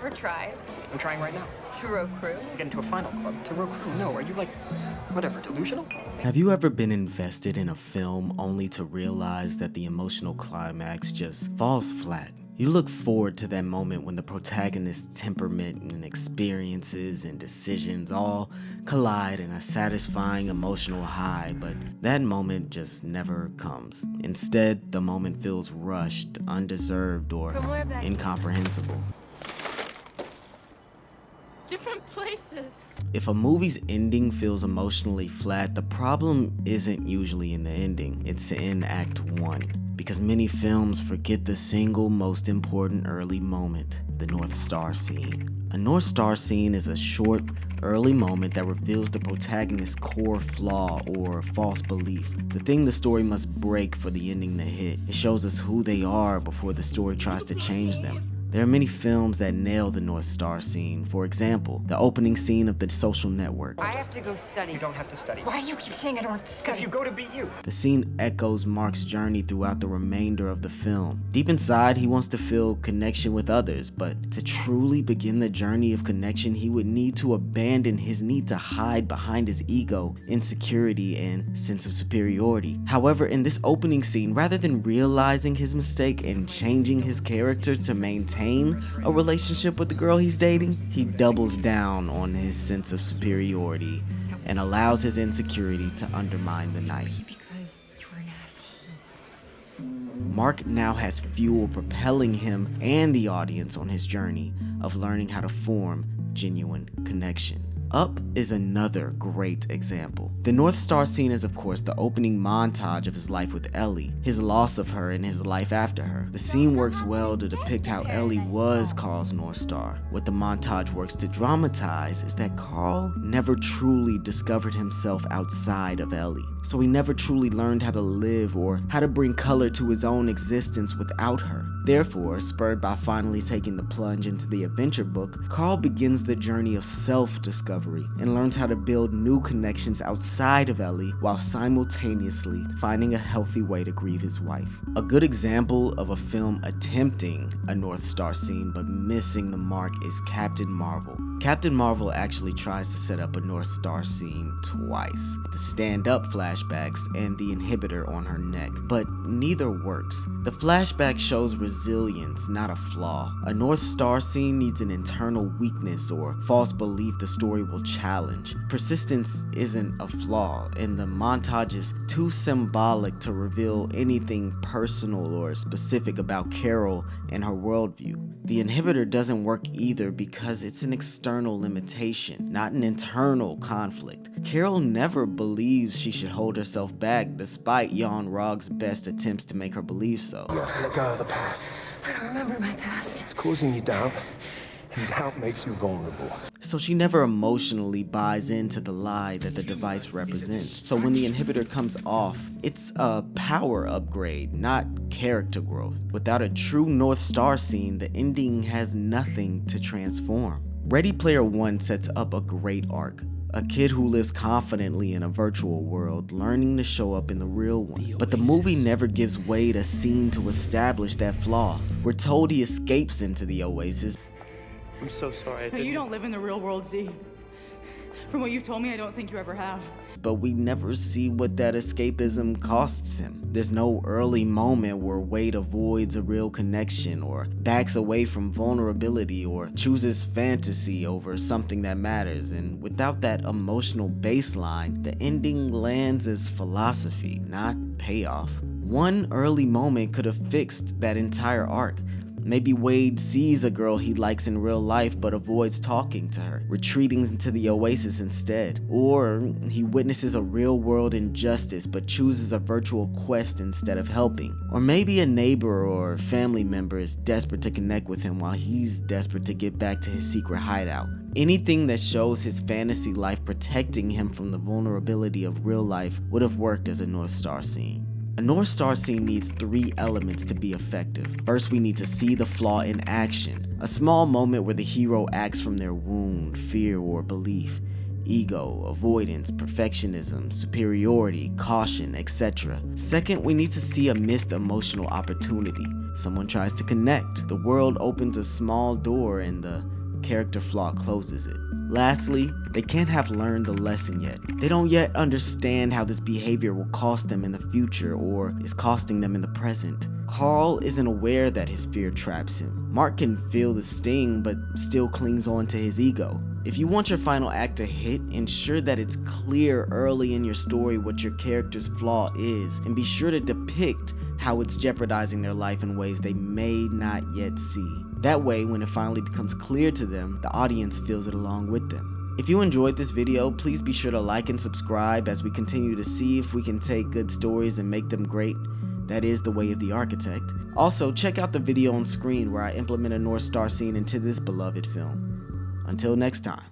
Ever tried I'm trying right now. to row crew? To get into a final club. To row crew. No, are you like, whatever, delusional? Have you ever been invested in a film only to realize that the emotional climax just falls flat? You look forward to that moment when the protagonist's temperament and experiences and decisions all collide in a satisfying emotional high, but that moment just never comes. Instead, the moment feels rushed, undeserved, or incomprehensible. Different places. If a movie's ending feels emotionally flat, the problem isn't usually in the ending, it's in Act 1. Because many films forget the single most important early moment, the North Star scene. A North Star scene is a short, early moment that reveals the protagonist's core flaw or false belief, the thing the story must break for the ending to hit. It shows us who they are before the story tries to change them. There are many films that nail the North Star scene. For example, the opening scene of The Social Network. I have to go study. You don't have to study. Why do you keep saying I don't have to Because study? you go to be you. The scene echoes Mark's journey throughout the remainder of the film. Deep inside, he wants to feel connection with others, but to truly begin the journey of connection, he would need to abandon his need to hide behind his ego, insecurity, and sense of superiority. However, in this opening scene, rather than realizing his mistake and changing his character to maintain a relationship with the girl he's dating, he doubles down on his sense of superiority and allows his insecurity to undermine the night. Because you're an asshole. Mark now has fuel propelling him and the audience on his journey of learning how to form genuine connection. Up is another great example. The North Star scene is, of course, the opening montage of his life with Ellie, his loss of her and his life after her. The scene works well to depict how Ellie was Carl's North Star. What the montage works to dramatize is that Carl never truly discovered himself outside of Ellie. So he never truly learned how to live or how to bring color to his own existence without her. Therefore, spurred by finally taking the plunge into the adventure book, Carl begins the journey of self-discovery and learns how to build new connections outside of Ellie while simultaneously finding a healthy way to grieve his wife. A good example of a film attempting a North Star scene but missing the mark is Captain Marvel. Captain Marvel actually tries to set up a North Star scene twice, the stand-up flashbacks and the inhibitor on her neck, but neither works. The flashback shows resilience, not a flaw. A North Star scene needs an internal weakness or false belief the story will challenge. Persistence isn't a flaw, and the montage is too symbolic to reveal anything personal or specific about Carol and her worldview. The inhibitor doesn't work either because it's an external limitation, not an internal conflict. Carol never believes she should hold herself back despite Jan Rog's best attempts to make her believe so. You have to let go of the past. I don't remember my past. It's causing you doubt, and doubt makes you vulnerable. So she never emotionally buys into the lie that the device represents. So when the inhibitor comes off, it's a power upgrade, not character growth. Without a true North Star scene, the ending has nothing to transform. Ready Player One sets up a great arc. A kid who lives confidently in a virtual world, learning to show up in the real one. But the movie never gives Wade a scene to establish that flaw. We're told he escapes into the Oasis. I'm so sorry. No, you don't live in the real world, Z. From what you've told me, I don't think you ever have. But we never see what that escapism costs him. There's no early moment where Wade avoids a real connection or backs away from vulnerability or chooses fantasy over something that matters. And without that emotional baseline, the ending lands as philosophy, not payoff. One early moment could have fixed that entire arc. Maybe Wade sees a girl he likes in real life but avoids talking to her, retreating into the Oasis instead. Or he witnesses a real-world injustice but chooses a virtual quest instead of helping. Or maybe a neighbor or family member is desperate to connect with him while he's desperate to get back to his secret hideout. Anything that shows his fantasy life protecting him from the vulnerability of real life would have worked as a North Star scene. A North Star scene needs 3 elements to be effective. First, we need to see the flaw in action. A small moment where the hero acts from their wound, fear, or belief. Ego, avoidance, perfectionism, superiority, caution, etc. Second, we need to see a missed emotional opportunity. Someone tries to connect. The world opens a small door and the character flaw closes it. Lastly, they can't have learned the lesson yet. They don't yet understand how this behavior will cost them in the future or is costing them in the present. Carl isn't aware that his fear traps him. Mark can feel the sting but still clings on to his ego. If you want your final act to hit, ensure that it's clear early in your story what your character's flaw is, and be sure to depict how it's jeopardizing their life in ways they may not yet see. That way, when it finally becomes clear to them, the audience feels it along with them. If you enjoyed this video, please be sure to like and subscribe as we continue to see if we can take good stories and make them great. That is the way of the Architect. Also, check out the video on screen where I implement a North Star scene into this beloved film. Until next time.